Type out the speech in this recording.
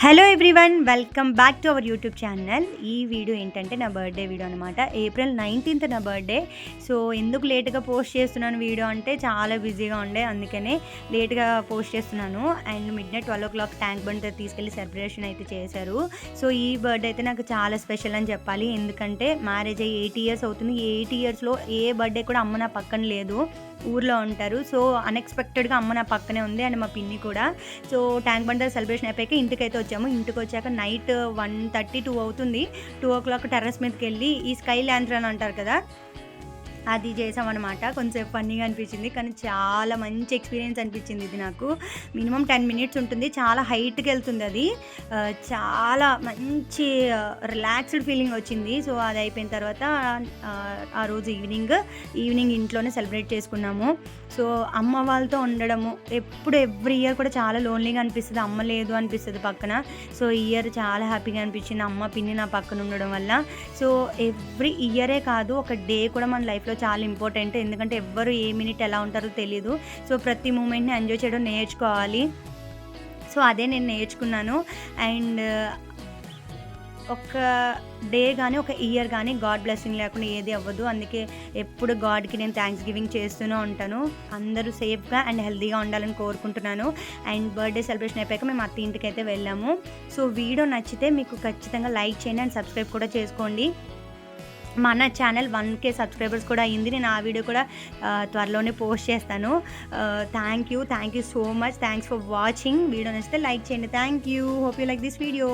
Hello everyone, welcome back to our YouTube channel. ఈ video ఏంటంటే నా బర్త్డే వీడియో అనమాట. ఏప్రిల్ 19th నా బర్త్డే. సో ఎందుకు లేట్గా పోస్ట్ చేస్తున్నాను వీడియో అంటే చాలా బిజీగా ఉండే, అందుకనే లేట్గా పోస్ట్ చేస్తున్నాను. And midnight 12 o'clock tank bund తీసుకెళ్ళి సెలబ్రేషన్ అయితే చేశారు. సో ఈ బర్త్డే అయితే నాకు చాలా స్పెషల్ అని చెప్పాలి. ఎందుకంటే మ్యారేజ్ అయ్యి 8 years అవుతుంది. 8 yearsలో ఏ బర్త్డే కూడా అమ్మ నా పక్కన లేదు, ఊర్లో ఉంటారు. సో అన్ఎక్స్పెక్టెడ్గా అమ్మ నా పక్కనే ఉంది, అండ్ మా పిన్ని కూడా. సో ట్యాంక్ బండ్ సెలబ్రేషన్ అయిపోయాక ఇంటికైతే వచ్చాము. ఇంటికి వచ్చాక నైట్ 1:30, 2 అవుతుంది. 2 o'clock టెర్రస్ మీదకి వెళ్ళి ఈ స్కై ల్యాంతర్న్ అంటారు కదా, అది చేసామన్నమాట. కొంచెం ఫన్నీగా అనిపించింది, కానీ చాలా మంచి ఎక్స్పీరియన్స్ అనిపించింది. ఇది నాకు మినిమం 10 minutes ఉంటుంది. చాలా హైట్కి వెళ్తుంది అది. చాలా మంచి రిలాక్స్డ్ ఫీలింగ్ వచ్చింది. సో అది అయిపోయిన తర్వాత ఆ రోజు ఈవినింగ్ ఇంట్లోనే సెలబ్రేట్ చేసుకున్నాము. సో అమ్మ వాళ్ళతో ఉండడము ఎవ్రీ ఇయర్ కూడా చాలా లోన్లీగా అనిపిస్తుంది, అమ్మ లేదు అనిపిస్తుంది పక్కన. సో ఈ ఇయర్ చాలా హ్యాపీగా అనిపించింది అమ్మ పిన్ని నా పక్కన ఉండడం వల్ల. సో ఎవ్రీ ఇయరే కాదు, ఒక డే కూడా మన లైఫ్లో చాలా ఇంపార్టెంట్. ఎందుకంటే ఎవ్వరు ఏ మినిట్ ఎలా ఉంటారో తెలీదు. సో ప్రతి మూమెంట్ని ఎంజాయ్ చేయడం నేర్చుకోవాలి. సో అదే నేను నేర్చుకున్నాను. అండ్ ఒక డే కానీ ఒక ఇయర్ కానీ గాడ్ బ్లెస్సింగ్ లేకుండా ఏది అవ్వదు. అందుకే ఎప్పుడు గాడ్కి నేను థ్యాంక్స్ గివింగ్ చేస్తూనే ఉంటాను. అందరూ సేఫ్గా అండ్ హెల్తీగా ఉండాలని కోరుకుంటున్నాను. అండ్ బర్త్డే సెలబ్రేషన్ అయిపోయాక మేము అత్త ఇంటికి అయితే వెళ్ళాము. సో వీడియో నచ్చితే మీకు ఖచ్చితంగా లైక్ చేయండి అండ్ సబ్స్క్రైబ్ కూడా చేసుకోండి. మన ఛానల్ 1K సబ్స్క్రైబర్స్ కూడా అయింది. నేను ఆ వీడియో కూడా త్వరలోనే పోస్ట్ చేస్తాను. Thank you so much. Thanks for watching. Video నచ్చితే లైక్ చేయండి. Thank you. Hope you like this video.